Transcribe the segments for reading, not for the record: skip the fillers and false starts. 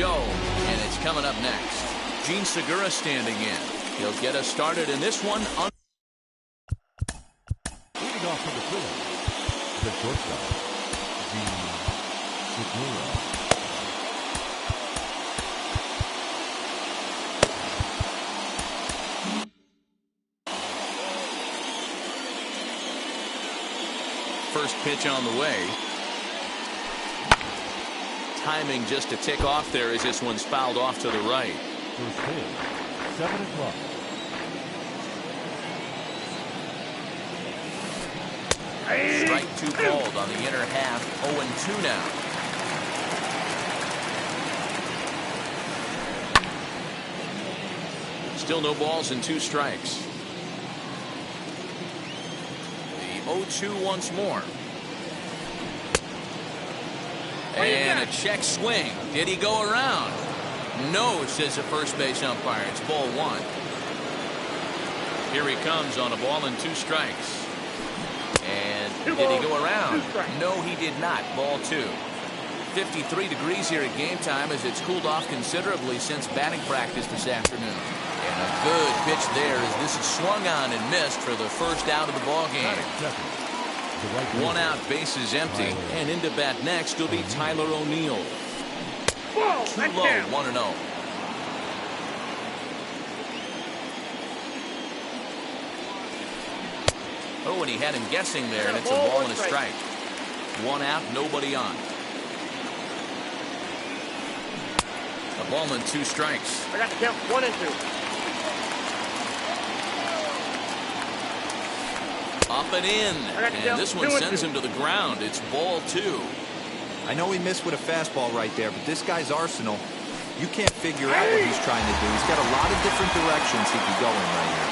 show, and it's coming up next. Gene Segura standing in. He'll get us started in this one. Leading off for the Phillies, the shortstop, Gene Segura. First pitch on the way. Timing just a tick off there as this one's fouled off to the right. First pitch, 7 o'clock. Strike 2 called on the inner half. 0-2 now. Still no balls and 2 strikes. The 0-2 once more. And a check swing. Did he go around? No, says the first base umpire. It's ball 1. Here he comes on a ball and 2 strikes. And did he go around? No, he did not. Ball 2. 53 degrees here at game time as it's cooled off considerably since batting practice this afternoon. And a good pitch there as this is swung on and missed for the first out of the ball game. 1 out, bases empty, and into bat next will be Tyler O'Neill. Too low, 1-0. Oh, and he had him guessing there, and it's a ball and a strike. 1 out, nobody on. A ball and 2 strikes. I got to count 1 and 2. Up and in, and this one sends him to the ground. It's ball 2. I know he missed with a fastball right there, but this guy's arsenal, you can't figure out what he's trying to do. He's got a lot of different directions he could go in right here.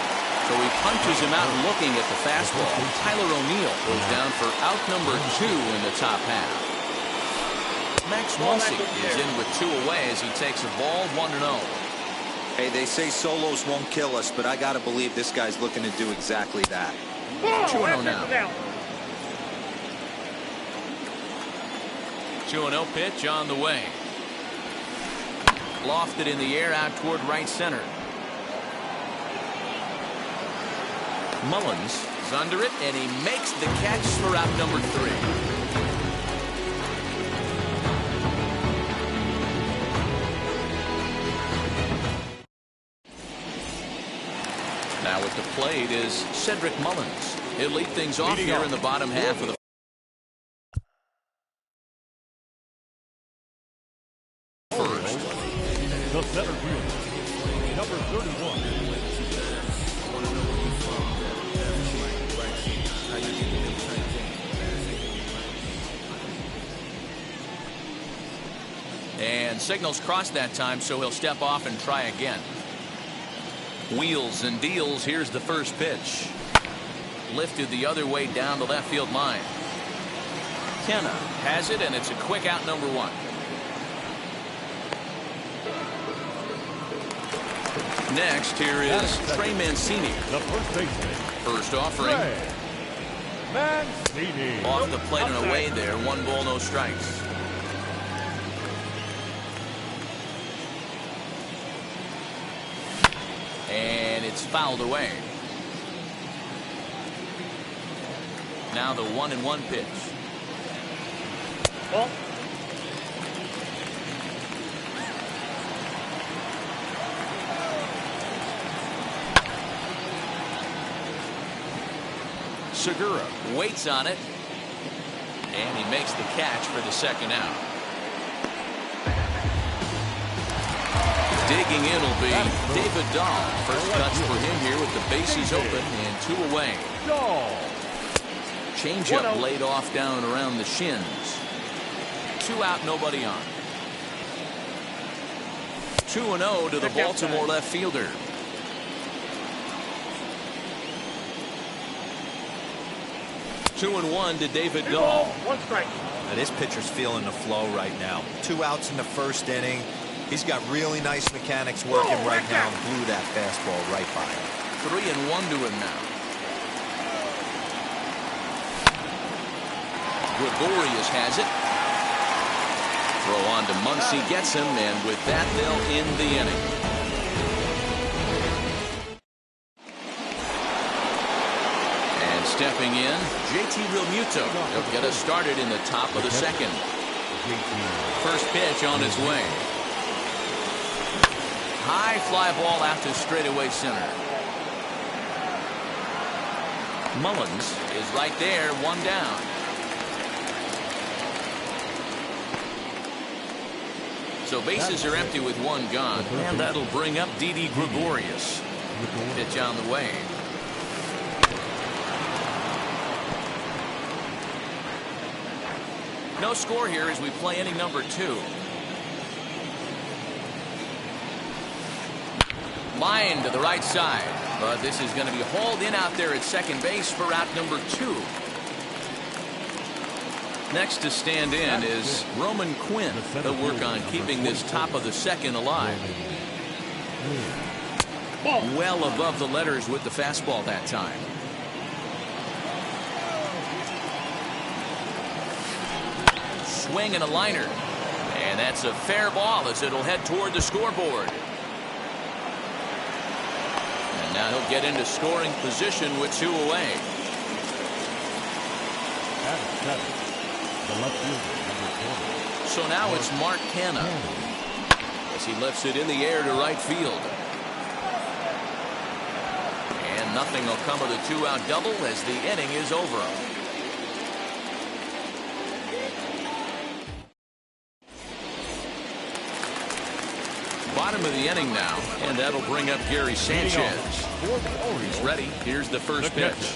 So he punches him out looking at the fastball. Tyler O'Neill goes down for out number 2 in the top half. Max Muncy is in with 2 away as he takes a ball 1-0. Hey, they say solos won't kill us, but I got to believe this guy's looking to do exactly that. 2-0 now. 2-0 pitch on the way. Lofted in the air out toward right center. Mullins is under it, and he makes the catch for out number 3. Now at the plate is Cedric Mullins. He'll lead things off here in the bottom half of the first. The center fielder, number 31. And signals crossed that time, so he'll step off and try again. Wheels and deals. Here's the first pitch. Lifted the other way down the left field line. Kenna has it, and it's a quick out number 1. Next, here is Trey Mancini. The first baseman. First offering. Mancini. Off the plate and away there. 1 ball, no strikes. And it's fouled away. Now the 1-1 pitch. Ball. Segura waits on it, and he makes the catch for the second out. Digging in will be David Dahl. First cuts for him here with the bases open and 2 away. Changeup laid off down around the shins. 2 out, nobody on. 2-0 to the Baltimore left fielder. Two and 1 to David Dahl. 1 strike. Now, this pitcher's feeling the flow right now. 2 outs in the first inning. He's got really nice mechanics working right now and blew that fastball right by him. 3-1 to him now. Gregorius has it. Throw on to Muncy, gets him, and with that, they'll end the inning. And stepping in, JT Realmuto. He'll get us started in the top of the second. First pitch on its way. High fly ball out to straightaway center. Mullins is right there, one down. So bases are empty with one gone, and that'll bring up Didi Gregorius. Pitch on the way. No score here as we play inning number 2. Line to the right side, but this is going to be hauled in out there at second base for out number 2. Next to stand in is Roman Quinn. He'll work on keeping this top of the second alive. Well above the letters with the fastball that time. Swing and a liner. And that's a fair ball as it'll head toward the scoreboard. And now he'll get into scoring position with 2 away. So now it's Mark Canha as he lifts it in the air to right field. And nothing will come of the 2-out double as the inning is over. Bottom of the inning now, and that'll bring up Gary Sanchez. He's ready. Here's the first pitch.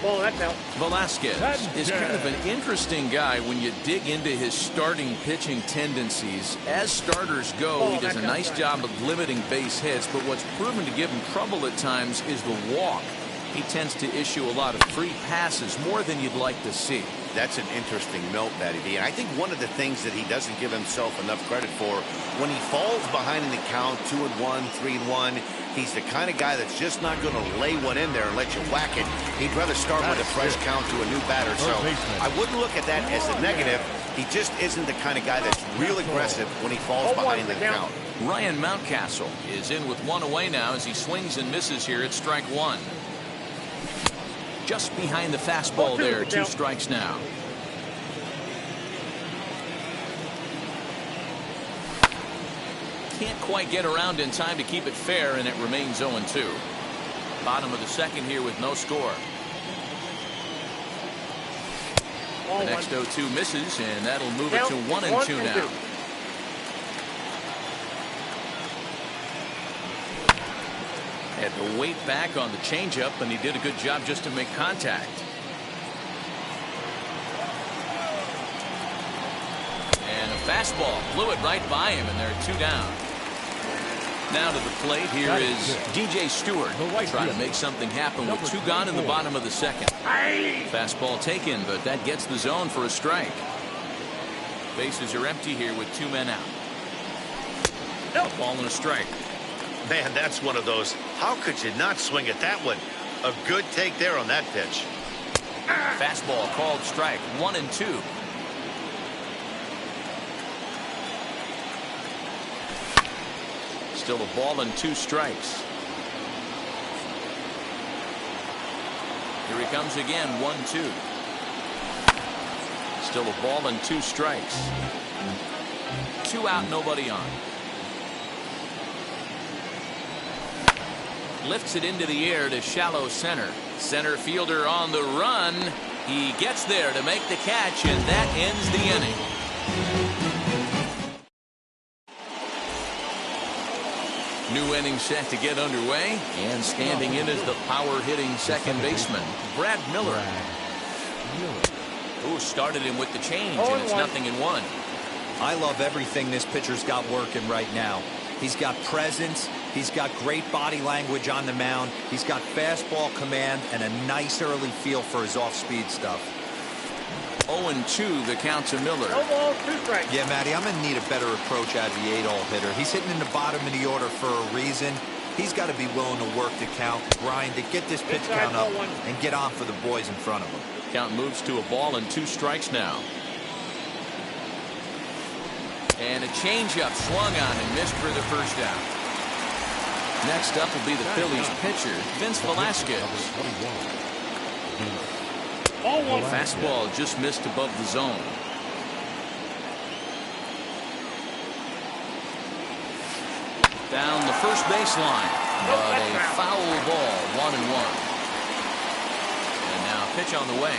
Ball, that's out. Velasquez is kind of an interesting guy when you dig into his starting pitching tendencies. As starters go, he does a nice job of limiting base hits, but what's proven to give him trouble at times is the walk. He tends to issue a lot of free passes, more than you'd like to see. That's an interesting note, Matty D. And I think one of the things that he doesn't give himself enough credit for, when he falls behind in the count, 2-1, 3-1, he's the kind of guy that's just not going to lay one in there and let you whack it. He'd rather start with a fresh count to a new batter. So I wouldn't look at that as a negative. He just isn't the kind of guy that's real aggressive when he falls behind in the count. Ryan Mountcastle is in with 1 away now as he swings and misses here at strike 1. Just behind the fastball there, 2 strikes now. Can't quite get around in time to keep it fair, and it remains 0-2. Bottom of the second here with no score. The next 0-2 misses, and that'll move it to 1-2 now. Had to wait back on the changeup, and he did a good job just to make contact. And a fastball blew it right by him, and there are 2 down. Now to the plate here is DJ Stewart trying to make something happen with 2 gone in the bottom of the second. Fastball taken, but that gets the zone for a strike. Bases are empty here with 2 men out. A ball and a strike. Man, that's one of those. How could you not swing at that one? A good take there on that pitch. Fastball called strike, 1-2. Still a ball and 2 strikes. Here he comes again, 1-2. Still a ball and 2 strikes. 2 out, nobody on. Lifts it into the air to shallow center. Center fielder on the run. He gets there to make the catch, and that ends the inning. New inning set to get underway, and standing in is the power-hitting second baseman, Brad Miller. Who started him with the change, and it's 0-1. I love everything this pitcher's got working right now. He's got presence. He's got great body language on the mound. He's got fastball command and a nice early feel for his off-speed stuff. 0-2 the count to Miller. No balls, 2 strikes. Yeah, Matty, I'm going to need a better approach out of the 8-hole hitter. He's hitting in the bottom of the order for a reason. He's got to be willing to work the count, grind it, get this pitch count up, and get on for the boys in front of him. Count moves to a ball and 2 strikes now. And a changeup swung on and missed for the first out. Next up will be the Phillies pitcher, Vince Velasquez. Fastball just missed above the zone. Down the first baseline, but a foul ball, 1-1. And now pitch on the way.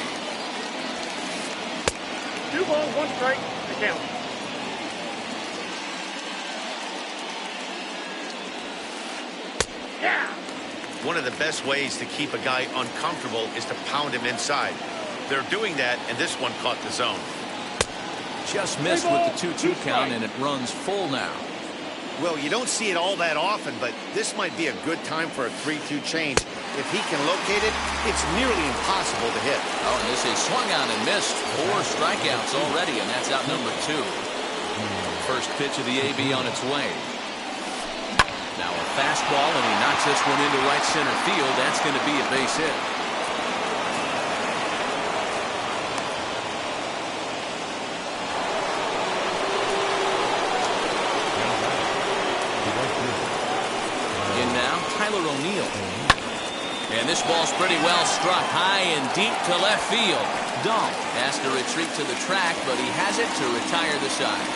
2 balls, 1 strike, the count. Yeah. One of the best ways to keep a guy uncomfortable is to pound him inside. They're doing that, and this one caught the zone. Just missed with the 2-2 count, and it runs full now. Well, you don't see it all that often, but this might be a good time for a 3-2 change. If he can locate it, it's nearly impossible to hit. Oh, and this is swung on and missed. 4 strikeouts already, and that's out number 2. First pitch of the AB on its way. Now a fastball, and he knocks this one into right center field. That's going to be a base hit. And this ball's pretty well struck high and deep to left field. Dahl has to retreat to the track, but he has it to retire the side.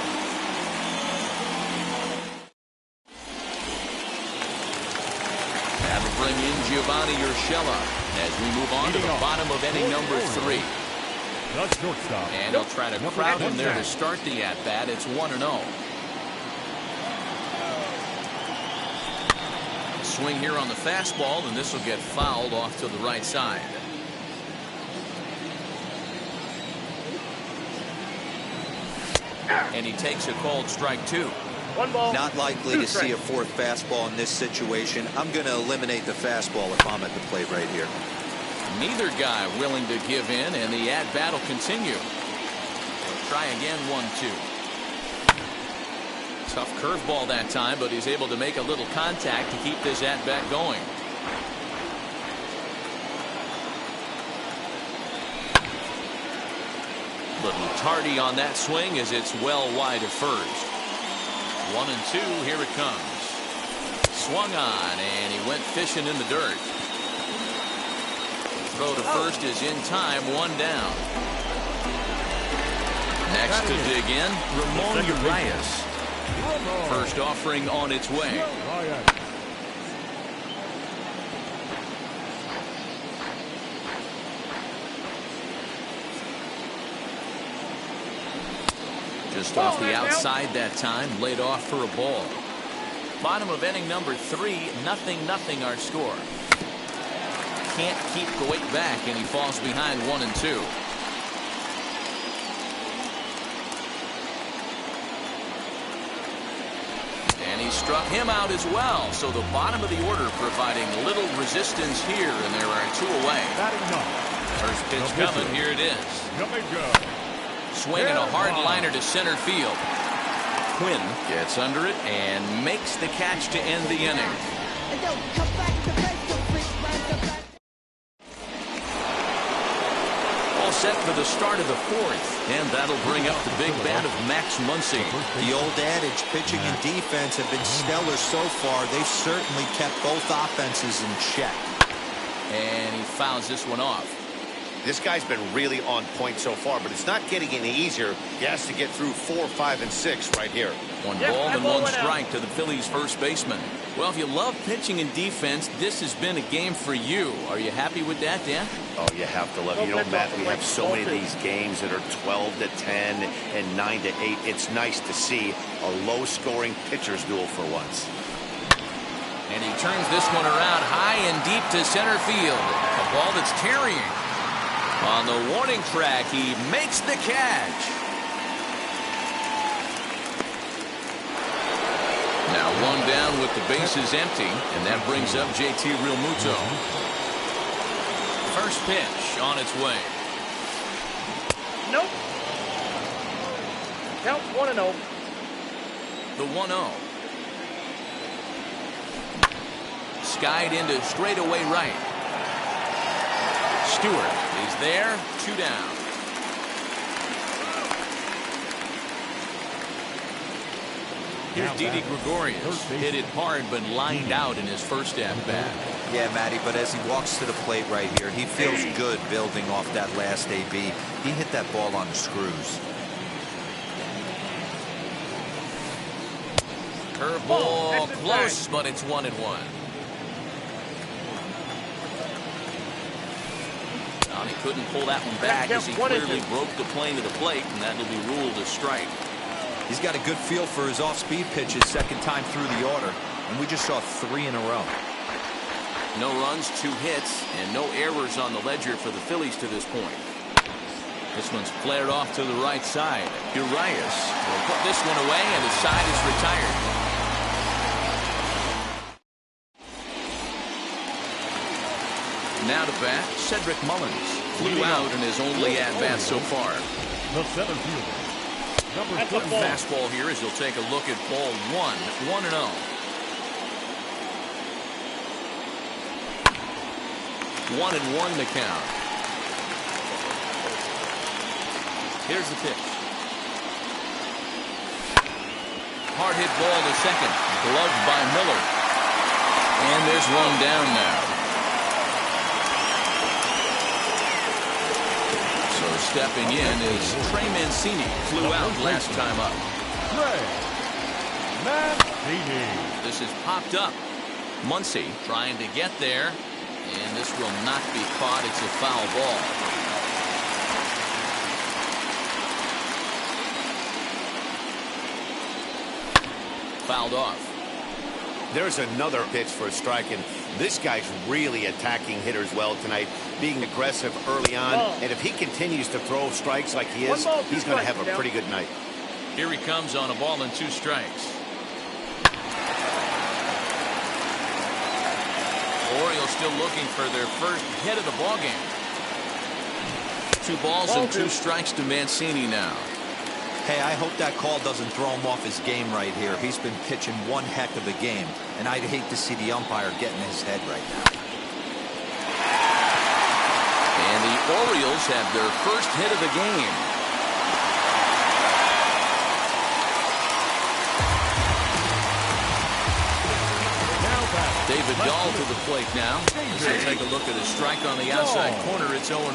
That'll bring in Giovanni Urshela as we move on to the bottom of inning number 3. And he'll try to crowd him there to start the at-bat. It's 1-0. Swing here on the fastball, and this will get fouled off to the right side. And he takes a called strike 2. 1 ball. Not likely to see a 4th fastball in this situation. I'm going to eliminate the fastball if I'm at the plate right here. Neither guy willing to give in, and the at-bat will continue. They'll try again, 1-2. Tough curveball that time, but he's able to make a little contact to keep this at-bat going. Little tardy on that swing as it's well wide of first. 1-2, here it comes. Swung on, and he went fishing in the dirt. Throw to first is in time, 1 down. Next to dig in, Ramon Urias. First offering on its way. Just off the outside that time, laid off for a ball. Bottom of inning number 3, 0-0 our score. Can't keep the weight back, and he falls behind 1-2. And he struck him out as well, so the bottom of the order providing little resistance here, and there are 2 away. First pitch coming, here it is. Swinging a hard liner to center field. Quinn gets under it and makes the catch to end the inning. All set for the start of the 4th, and that'll bring up the big bat of Max Muncy. The old adage, pitching and defense have been stellar so far. They've certainly kept both offenses in check. And he fouls this one off. This guy's been really on point so far, but it's not getting any easier. He has to get through 4, 5, and 6 right here. 1 ball and 1 strike to the Phillies first baseman. Well, if you love pitching and defense, this has been a game for you. Are you happy with that, Dan? Oh, you have to love it. You know, Matt, we have so many of these games that are 12-10 and 9-8. It's nice to see a low-scoring pitcher's duel for once. And he turns this one around high and deep to center field. A ball that's carrying. On the warning track, he makes the catch. Now 1 down with the bases empty, and that brings up JT Realmuto. First pitch on its way. Nope. Count 1-0. The 1-0. Skied into straightaway right. Stewart is there, 2 down. Here's Didi Gregorius. Hit it hard, but lined out in his first at-bat. Yeah, Matty, but as he walks to the plate right here, he feels good building off that last AB. He hit that ball on the screws. Curveball close, but it's 1-1. He couldn't pull that one back as he clearly broke the plane of the plate, and that'll be ruled a strike. He's got a good feel for his off-speed pitches second time through the order, and we just saw 3 in a row. No runs, 2 hits, and no errors on the ledger for the Phillies to this point. This one's flared off to the right side. Urias will put this one away, and the side is retired. Now to bat, Cedric Mullins flew out in his only at-bat so far. The center fielder, number 30. Fastball here as he'll take a look at ball 1, 1-0. 1-1 the count. Here's the pitch. Hard hit ball to second, gloved by Miller. And there's one down now. Stepping in is Trey Mancini. Flew out last time up. Trey Mancini. This is popped up. Muncy trying to get there, and this will not be caught. It's a foul ball. Fouled off. There's another pitch for a strike, and this guy's really attacking hitters well tonight, being aggressive early on. And if he continues to throw strikes like he is, he's going to have a pretty good night. Here he comes on a ball and 2 strikes. Orioles still looking for their first hit of the ballgame. 2 balls and 2 strikes to Mancini now. Hey, I hope that call doesn't throw him off his game right here. He's been pitching one heck of a game, and I'd hate to see the umpire get in his head right now. And the Orioles have their first hit of the game. David Dahl to the plate now. He'll take a look at a strike on the outside corner. It's 0-1.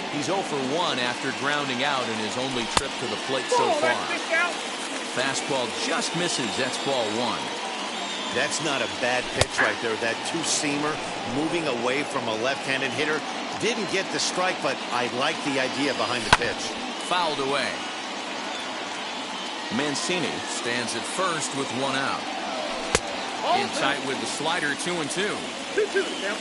He's 0 for 1 after grounding out in his only trip to the plate so far. Fastball just misses. That's ball 1. That's not a bad pitch right there. That 2-seamer moving away from a left-handed hitter. Didn't get the strike, but I like the idea behind the pitch. Fouled away. Mancini stands at first with 1 out. In tight with the slider, 2-2. 2-2 now.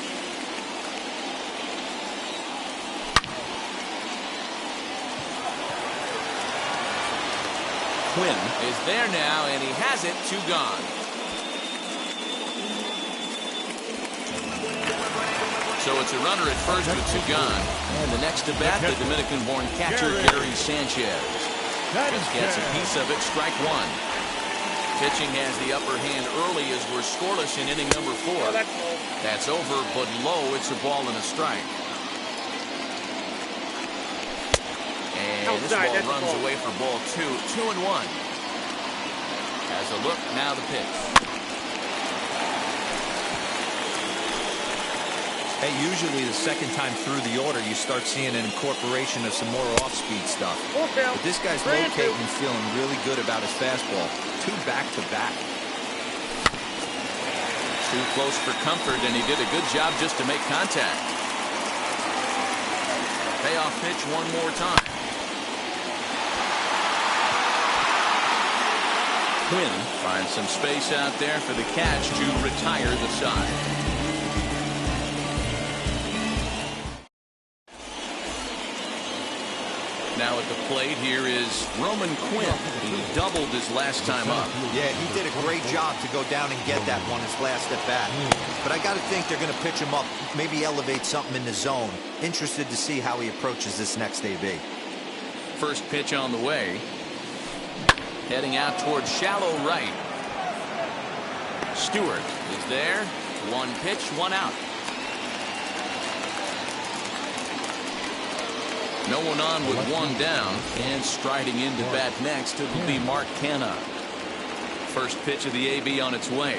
Quinn is there now, and he has it. 2 gone. So it's a runner at first with 2 gone. And the next to bat, the Dominican-born catcher, Gary Sanchez. Just gets a piece of it, strike 1. Pitching has the upper hand early as we're scoreless in inning number 4. That's over, but low. It's a ball and a strike. And this ball runs away for ball 2. 2-1. Has a look, now the pitch. Hey, usually the second time through the order, you start seeing an incorporation of some more off-speed stuff. But this guy's locating and feeling really good about his fastball. 2 back-to-back. Too close for comfort, and he did a good job just to make contact. Payoff pitch one more time. Quinn finds some space out there for the catch to retire the side. Now at the plate here is Roman Quinn. He doubled his last time up. Yeah, he did a great job to go down and get that one his last at bat. But I got to think they're going to pitch him up, maybe elevate something in the zone. Interested to see how he approaches this next AB. First pitch on the way. Heading out towards shallow right. Stewart is there. 1 pitch, 1 out. No one on with 1 down, and striding into bat next, it will be Mark Canha. first pitch of the AB on its way.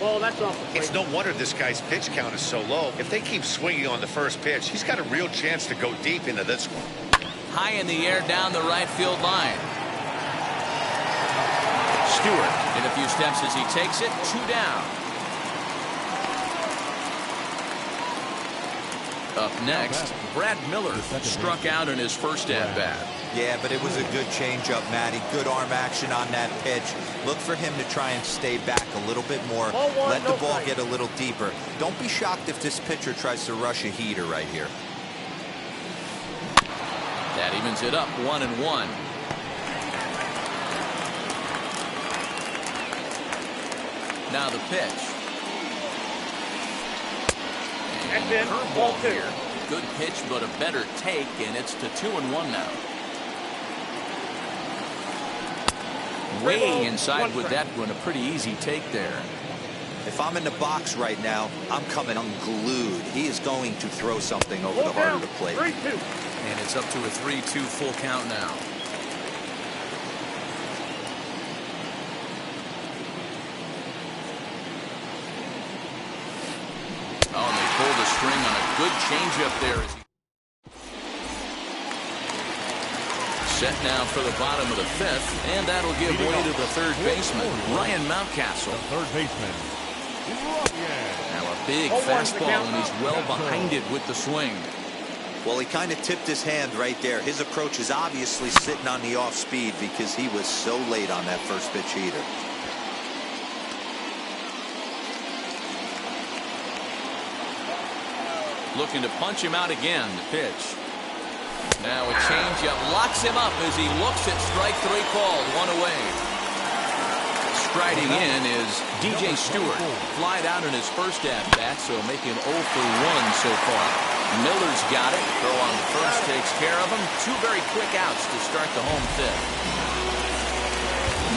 Ball, that's off the plate. It's no wonder this guy's pitch count is so low. If they keep swinging on the first pitch, he's got a real chance to go deep into this one. High in the air down the right field line. Stewart in a few steps as he takes it. 2 down. Up next, Brad Miller struck out in his first at-bat. Yeah, but it was a good changeup, Matty. Good arm action on that pitch. Look for him to try and stay back a little bit more. Let the ball get a little deeper. Don't be shocked if this pitcher tries to rush a heater right here. That evens it up 1-1. Now the pitch. That's in. Curveball Ball 2. here. Good pitch, but a better take, and it's to 2-1 now. Way inside with that one, a pretty easy take there. If I'm in the box right now, I'm coming unglued. He is going to throw something over the heart of the plate. 3-2. And it's up to a 3-2 full count now. Oh, and they pull the string on a good changeup there. As he set now for the bottom of the 5th, and that'll give way to the third baseman, Ryan Mountcastle. Third baseman. Now a big fastball, and he's well behind it with the swing. Well, he kind of tipped his hand right there. His approach is obviously sitting on the off speed because he was so late on that first pitch heater. Looking to punch him out again. The pitch. Now a changeup locks him up as he looks at strike 3 called. 1 away. Striding in is DJ Stewart. Flied out in his first at-bat, so make him 0 for 1 so far. Miller's got it. Throw on the first takes care of him. 2 very quick outs to start the home 5th.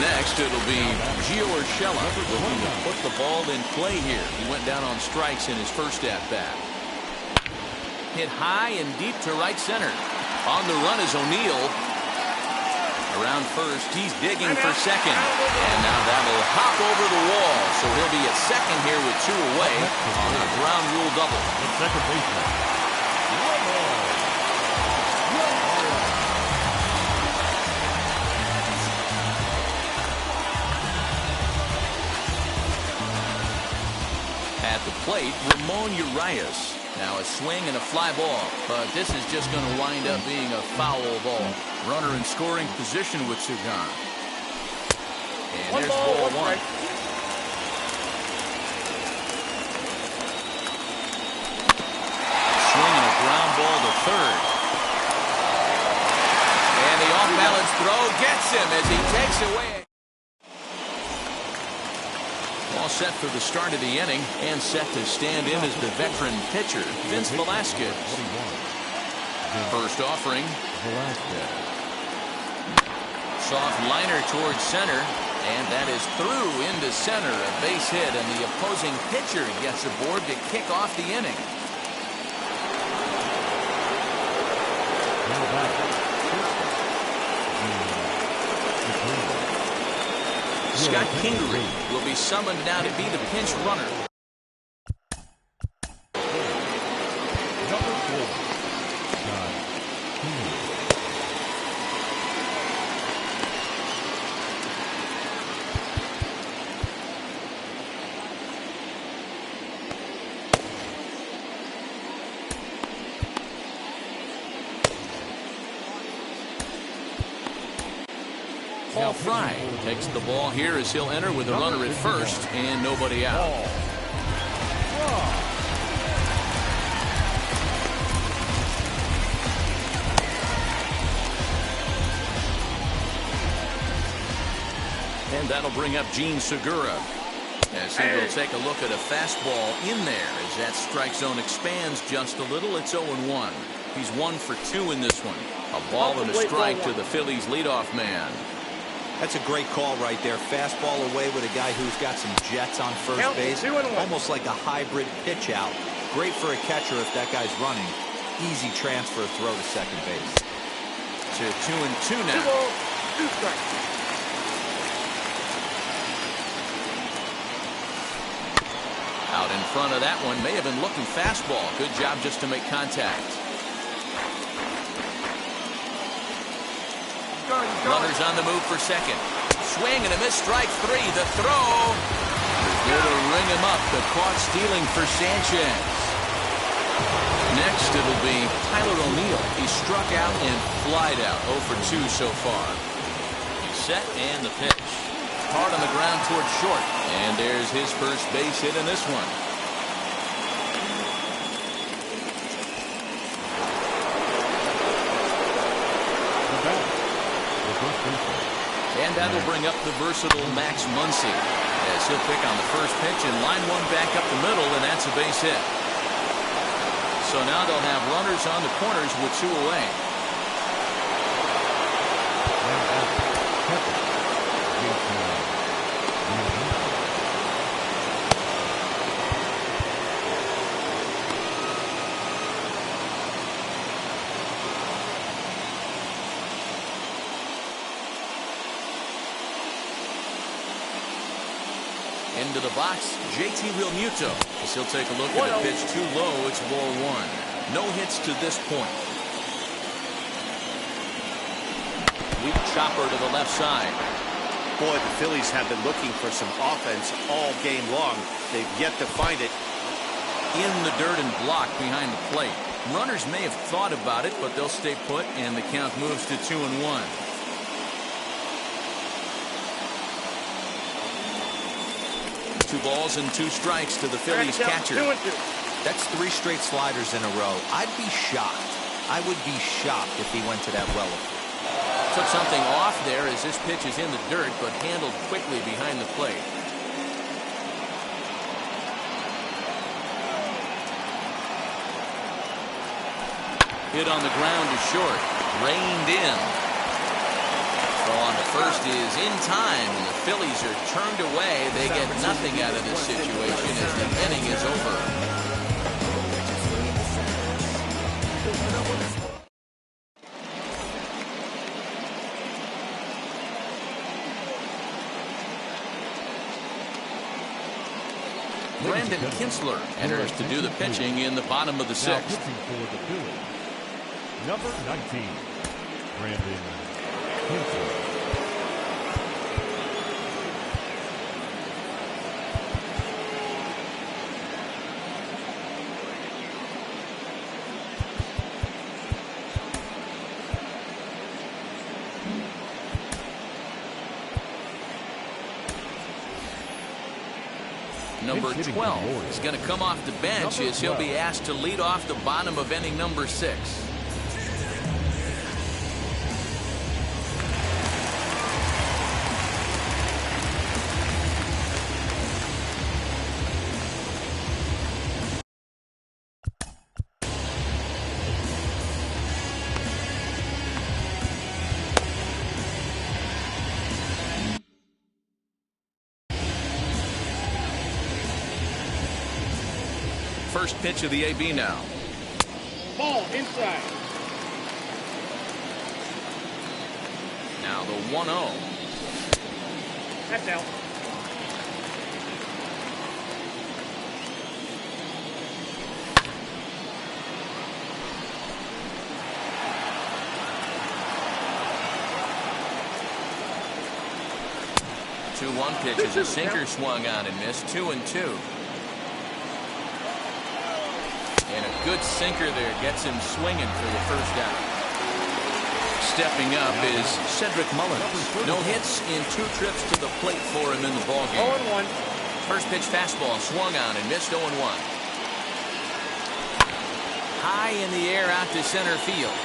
Next, it'll be Gio Urshela looking to put the ball in play here. He went down on strikes in his first at-bat. Hit high and deep to right center. On the run is O'Neill. Around first, he's digging for second. And now that'll hop over the wall. So he'll be at second here with 2 away on a ground rule double. The second baseman. At the plate, Ramon Urias. Now a swing and a fly ball, but this is just going to wind up being a foul ball. Runner in scoring position with Sugan. And there's ball 1. Swinging a ground ball to third. And the off-balance throw gets him as he takes away. All set for the start of the inning and set to stand in as the veteran pitcher, Vince Velasquez. First offering. Soft liner towards center, and that is through into center. A base hit, and the opposing pitcher gets aboard to kick off the inning. Scott Kingery will be summoned now to be the pinch runner. Number 4. Scott Kingery. Paul Fry takes the ball here as he'll enter with a runner at first and nobody out. And that'll bring up Gene Segura as he will take a look at a fastball in there as that strike zone expands just a little. It's 0-1. He's 1 for 2 in this one. A ball and a strike to the Phillies leadoff man. That's a great call right there. Fastball away with a guy who's got some jets on first base. Almost like a hybrid pitch out. Great for a catcher if that guy's running. Easy transfer throw to second base. To 2-2 now. 2 balls, 2 strikes. Out in front of that one, may have been looking fastball. Good job just to make contact. Runners on the move for second. Swing and a miss, strike three. The throw. Here to ring him up. The caught stealing for Sanchez. Next, it'll be Tyler O'Neill. He struck out and flied out. 0 for 2 so far. He's set and the pitch. Hard on the ground towards short. And there's his first base hit in this one. And that'll bring up the versatile Max Muncy, as he'll pick on the first pitch and line one back up the middle, and that's a base hit. So now they'll have runners on the corners with 2 away. Into the box, JT Realmuto. As he'll take a look at the pitch too low. It's ball 1. No hits to this point. Weak chopper to the left side. Boy, the Phillies have been looking for some offense all game long. They've yet to find it. In the dirt and blocked behind the plate. Runners may have thought about it, but they'll stay put, and the count moves to 2-1. 2 balls and 2 strikes to the Phillies catcher. 2-2. That's 3 straight sliders in a row. I'd be shocked. I would be shocked if he went to that well. Took something off there as this pitch is in the dirt, but handled quickly behind the plate. Hit on the ground to short. Reined in. Throw on to first is in time, and the Phillies are turned away. They get nothing out of this situation as the inning is over. Brandon Kinsler enters to do the pitching in the bottom of the 6th. Pitching for the Phillies, number 19, Brandon Kinsler. Number 12 is going to come off the bench as he'll be asked to lead off the bottom of inning number 6. First pitch of the AB now. Ball inside. Now the 1-0. That's out. The 2-1 pitch is a sinker swung on and missed. 2-2. And a good sinker there gets him swinging for the first out. Stepping up is Cedric Mullins. No hits in 2 trips to the plate for him in the ballgame. 0-1. First pitch fastball swung on and missed. 0-1. High in the air out to center field.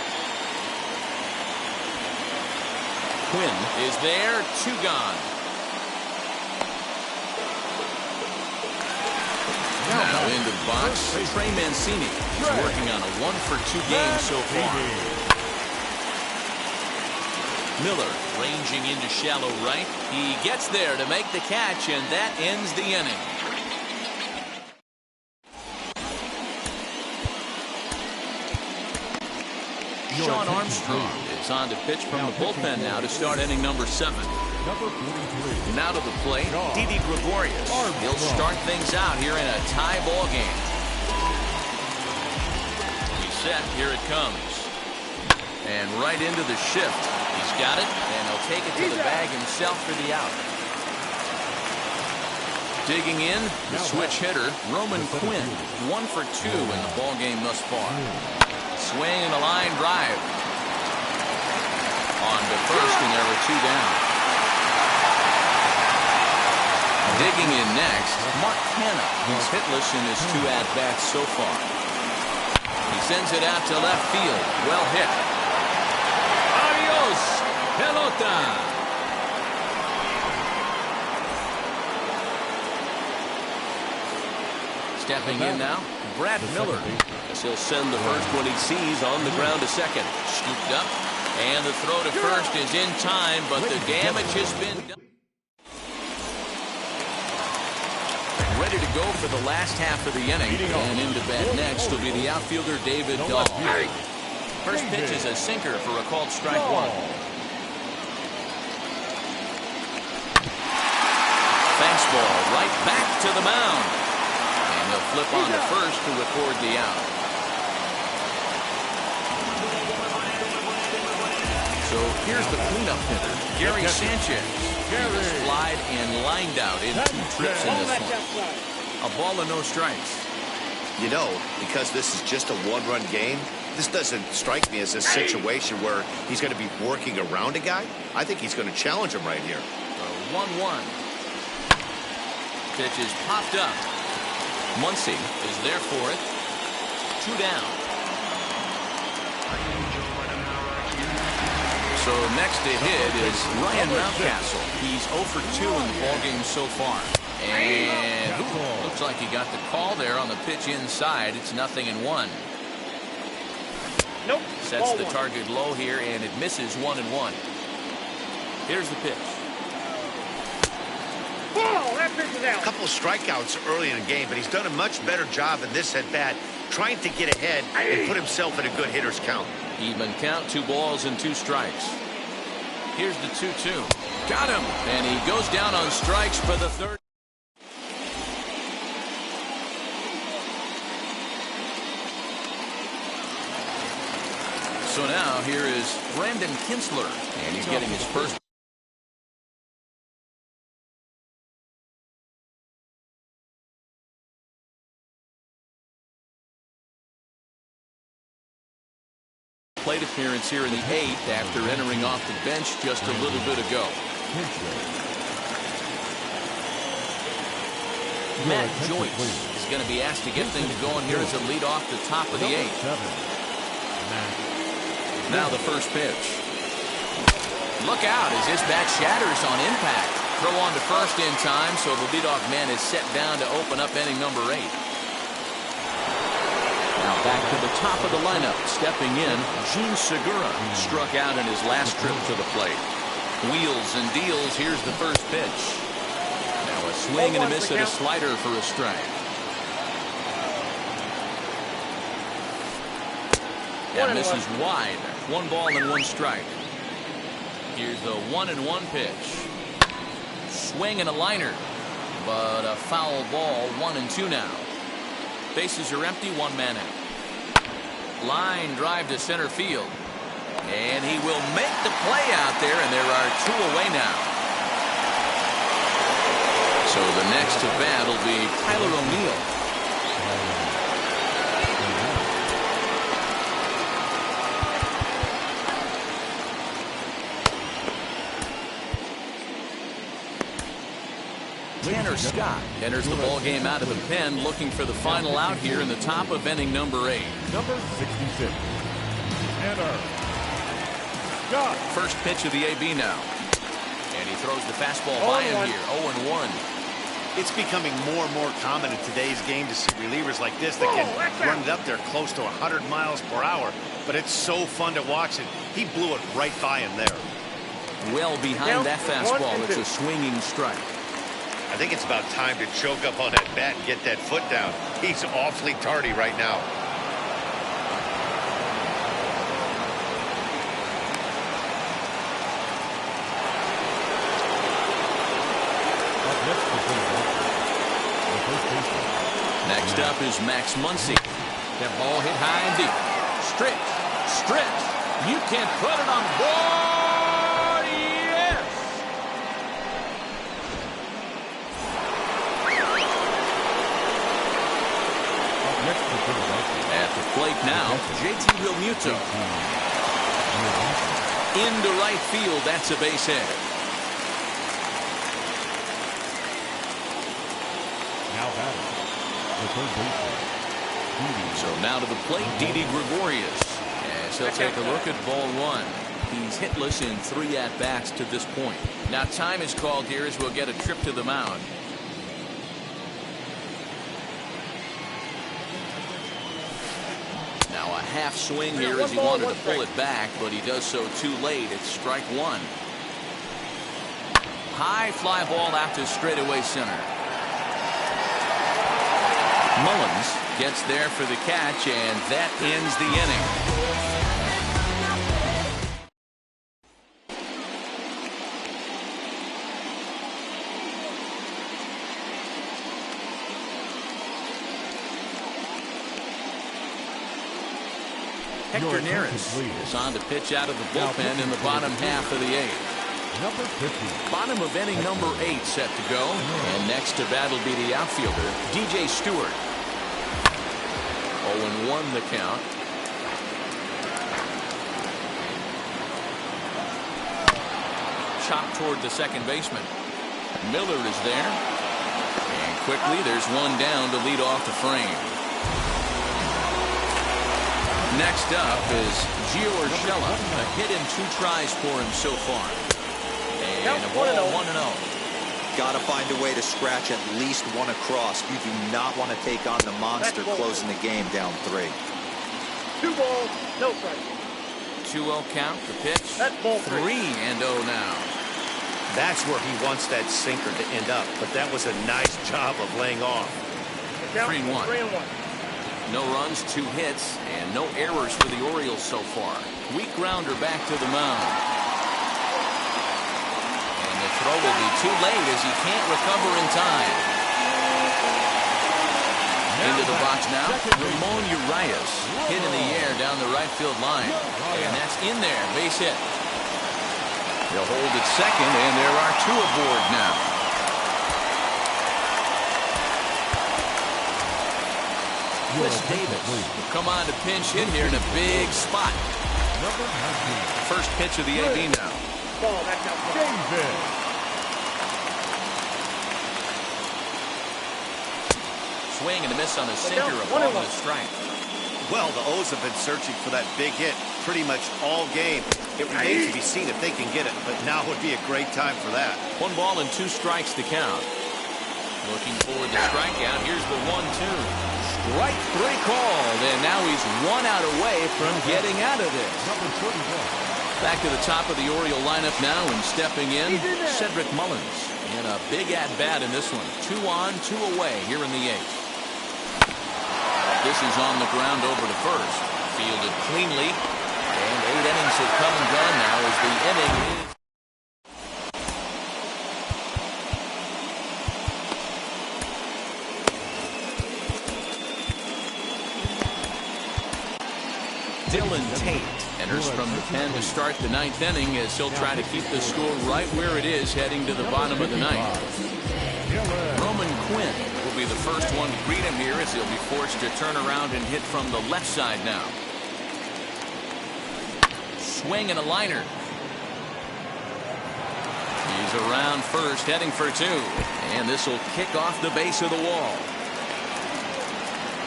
Quinn is there. 2 gone. Now into the box, Trey Mancini is working on a 1-for-2 game so far. Miller ranging into shallow right. He gets there to make the catch, and that ends the inning. Sean Armstrong is on to pitch from the bullpen now to start inning number 7. Number 43. Now to the plate, Didi Gregorius. He'll start things out here in a tie ball game. He's set. Here it comes. And right into the shift. He's got it, and he'll take it to the bag himself for the out. Digging in, the switch hitter, Roman Quinn. 1 for 2 in the ball game thus far. Swing and a line drive. On to first, and there were 2 down. Digging in next, Mark Hanna. He's hitless in his 2 at-bats so far. He sends it out to left field. Well hit. Adios, pelota. Stepping in now, Brad Miller. He'll send the first one he sees on the ground to second. Scooped up, and the throw to first is in time, but the damage has been done. Ready to go for the last half of the inning, and into bat next will be the outfielder David Dahl. First pitch is a sinker for a called strike 1. Fastball right back to the mound. And he'll flip on to first to record the out. So here's the cleanup hitter, Gary Sanchez. He was flied and lined out in 2 trips in this one. A ball and no strikes. You know, because this is just a 1-run game, this doesn't strike me as a situation where he's going to be working around a guy. I think he's going to challenge him right here. 1-1. Pitch is popped up. Muncy is there for it. 2 down. So next to hit is Ryan Mountcastle. He's 0 for 2 in the ballgame so far. And looks like he got the call there on the pitch inside. It's 0-1. Nope. Sets the target low here, and it misses 1-1. Here's the pitch. Ball. That pitch is out. A couple of strikeouts early in the game, but he's done a much better job in this at-bat, trying to get ahead and put himself in a good hitter's count. Even count, 2 balls and 2 strikes. Here's the 2-2. Got him. And he goes down on strikes for the 3rd. So now here is Brandon Kinsler, and he's getting his first. Plate appearance here in the 8th after entering off the bench just a little bit ago. Matt Joyce is going to be asked to get things going here as a lead off the top of the 8th. Now the first pitch. Look out as this bat shatters on impact. Throw on to first in time, so the leadoff man is set down to open up inning number 8. Now back to the top of the lineup. Stepping in, Gene Segura struck out in his last trip to the plate. Wheels and deals. Here's the first pitch. Now a swing and a miss at a slider for a strike. That misses wide. 1 ball and 1 strike. Here's the 1-1 pitch. Swing and a liner, but a foul ball. 1-2 now. Bases are empty. 1 man out. Line drive to center field, and he will make the play out there. And there are 2 away now. So the next at bat will be Tyler O'Neill. Tanner Scott enters the ball game out of the pen, looking for the final out here in the top of inning number 8. Number 66. Tanner Scott. First pitch of the AB now, and he throws the fastball by him here. 0-1. It's becoming more and more common in today's game to see relievers like this that can run it up there close to 100 miles per hour. But it's so fun to watch it. He blew it right by him there. Well behind that fastball, it's a swinging strike. I think it's about time to choke up on that bat and get that foot down. He's awfully tardy right now. Next to Philadelphia, the first baseman. Next up is Max Muncy. That ball hit high and deep. Strips. You can't put it on the board. Yes! Next to Philadelphia. At the plate now, JT Realmuto. Into right field, that's a base hit. Now batting, the third baseman. So now to the plate, Didi Gregorius. As he'll take a look at ball one. He's hitless in 3 at-bats to this point. Now time is called here as we'll get a trip to the mound. Now a half swing here as he wanted to pull it back, but he does so too late. It's strike one. High fly ball out to straightaway center. Mullins gets there for the catch, and that ends the inning. Hector Neris is on to pitch out of the bullpen in the bottom half of the 8th. Number 50. Bottom of inning number 8 set to go. And next to bat will be the outfielder, DJ Stewart. 0-1 the count. Chop toward the second baseman. Miller is there. And quickly there's one down to lead off the frame. Next up is Gio Urshela. A hit in 2 tries for him so far. And a ball 1-0. Got to find a way to scratch at least one across. You do not want to take on the monster closing the game down 3. 2 balls, no strikes. 2-0 count. The pitch. 3-0 now. That's where he wants that sinker to end up, but that was a nice job of laying off. 3-1. 3-1. No runs, 2 hits, and no errors for the Orioles so far. Weak grounder back to the mound. And the throw will be too late as he can't recover in time. Into the box now, Ramon Urias hit in the air down the right field line. And that's in there, base hit. They'll hold at second, and there are 2 aboard now. Chris Davis will come on to pinch hit here in a big spot. First pitch of the AB now. Ball, that's out. Swing and a miss on a sinker, a ball and a strike. Well, the O's have been searching for that big hit pretty much all game. It remains to be seen if they can get it, but now would be a great time for that. 1 ball and 2 strikes to count. Looking for the strikeout. Here's the 1-2. Strike 3 called, and now he's 1 out away from getting out of this. Back to the top of the Oriole lineup now, and stepping in, Cedric Mullins. And a big at-bat in this one. 2 on, 2 away here in the 8th. This is on the ground over to first. Fielded cleanly, and 8 innings have come and gone now as the inning is. Dylan Tate enters from the pen to start the 9th inning as he'll try to keep the score right where it is heading to the bottom of the 9th. Roman Quinn will be the first one to greet him here as he'll be forced to turn around and hit from the left side now. Swing and a liner. He's around first, heading for 2. And this will kick off the base of the wall.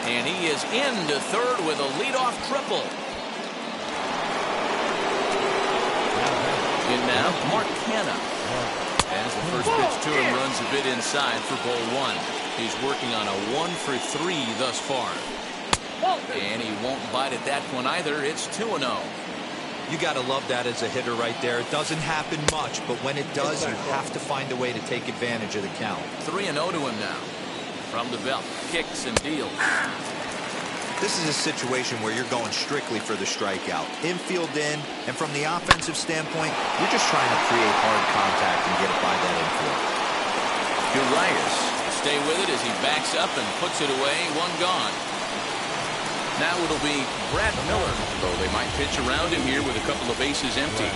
And he is into third with a leadoff triple. In now, Mark Canha. As the first pitch to him runs a bit inside for ball 1. He's working on a 1 for 3 thus far. And he won't bite at that one either. It's 2-0. You got to love that as a hitter right there. It doesn't happen much, but when it does, you have to find a way to take advantage of the count. 3-0 to him now. From the belt, kicks and deals. This is a situation where you're going strictly for the strikeout. Infield in, and from the offensive standpoint, you're just trying to create hard contact and get it by that infield. Urias stay with it as he backs up and puts it away. One gone. Now it'll be Brad Miller, though they might pitch around him here with a couple of bases empty.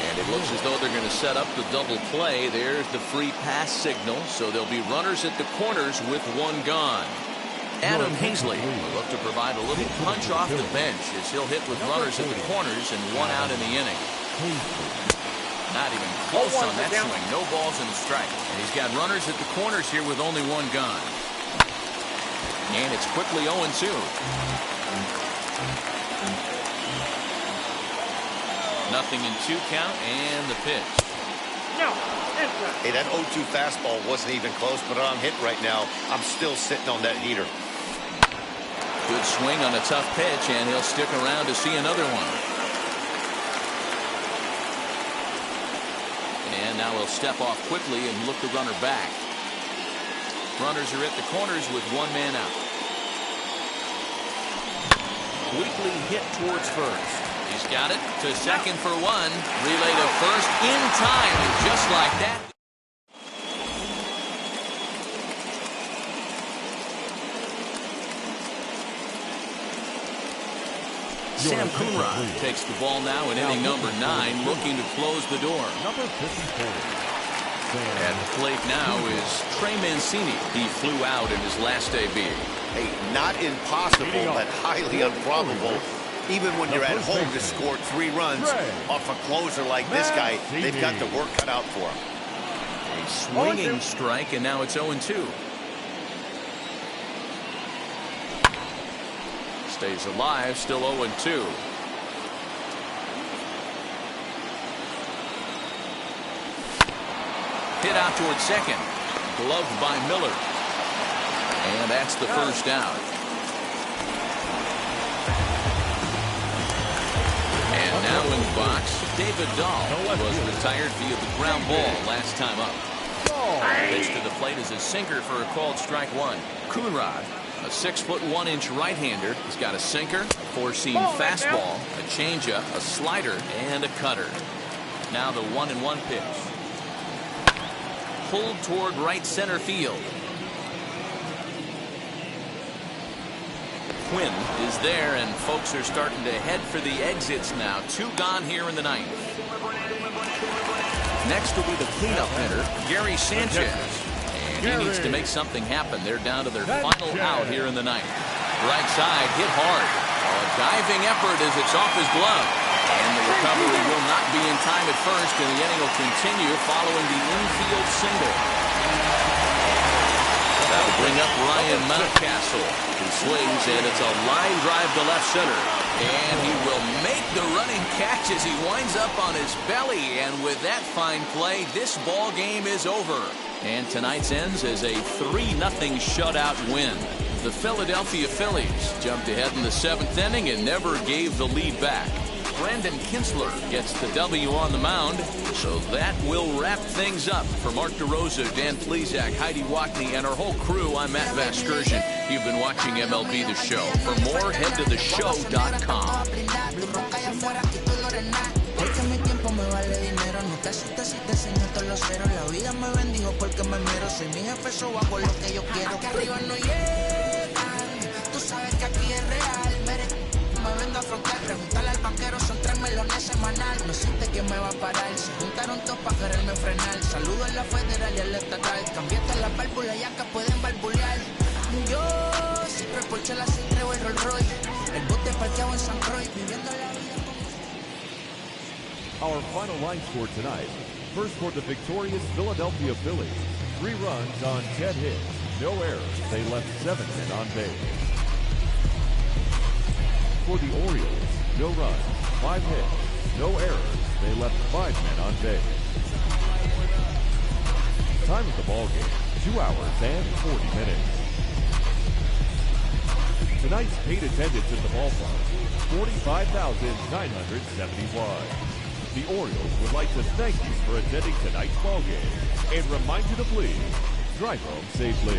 And it looks as though they're going to set up the double play. There's the free pass signal, so there'll be runners at the corners with one gone. Adam Hazley will look to provide a little punch off the bench as he'll hit with runners at the corners and one out in the inning. Not even close on that swing. No balls and a strike. And he's got runners at the corners here with only one gone. And it's quickly 0-2. Nothing in 2 count and the pitch. No. Hey, that 0-2 fastball wasn't even close, but on hit right now, I'm still sitting on that heater. Good swing on a tough pitch, and he'll stick around to see another one. And now he'll step off quickly and look the runner back. Runners are at the corners with one man out. Weakly hit towards first. He's got it to second for one. Relay to first in time, and just like that. Sam Coonrod takes the ball now in inning number 9, looking to close the door. Number 54. At the plate now is Trey Mancini. He flew out in his last AB. Hey, not impossible, but highly improbable. Even when you're at home to score 3 runs off a closer like this guy, they've got the work cut out for him. A swinging strike, and now it's 0-2. Stays alive, still 0-2. Hit out towards second. Gloved by Miller. And that's the first out. And now in the box, David Dahl was retired via the ground ball last time up. Pitch to the plate is a sinker for a called strike one. Coonrod, a 6'1" right-hander. He's got a sinker, a four-seam fastball, a changeup, a slider, and a cutter. Now the 1-1 pitch. Pulled toward right center field. Quinn is there, and folks are starting to head for the exits now. 2 gone here in the 9th. Next will be the cleanup hitter, Gary Sanchez. And he needs to make something happen. They're down to their final out here in the 9th. Right side, hit hard. A diving effort as it's off his glove. And the recovery will not be in time at first, and the inning will continue following the infield single. That'll bring up Ryan Mountcastle, who swings, and it's a line drive to left center. And he will make the running catch as he winds up on his belly. And with that fine play, this ball game is over. And tonight's ends as a 3-0 shutout win. The Philadelphia Phillies jumped ahead in the 7th inning and never gave the lead back. Brandon Kinsler gets the W on the mound. So that will wrap things up. For Mark DeRosa, Dan Plesac, Heidi Watney, and our whole crew, I'm Matt Vasgersian. You've been watching MLB The Show. For more, head to theshow.com. Me vengo a afrontar, preguntarle al banquero, son 3 melones semanal. No siente que me va a parar, se juntaron todos para quererme frenar. Saludo en la federal y en la estatal. Cambiaste las válvulas y acá pueden barbulear. Yo siempre porché la Cintre o el Rolls Royce. El bote parqueado en San Croix, viviendo la vida como... Our final line score tonight. First for the victorious Philadelphia Phillies. 3 runs on 10 hits. No errors. They left 7 men on base. For the Orioles, no runs, 5 hits, no errors. They left 5 men on base. Time of the ball game, 2 hours and 40 minutes. Tonight's paid attendance at the ballpark, 45,971. The Orioles would like to thank you for attending tonight's ball game and remind you to please drive home safely.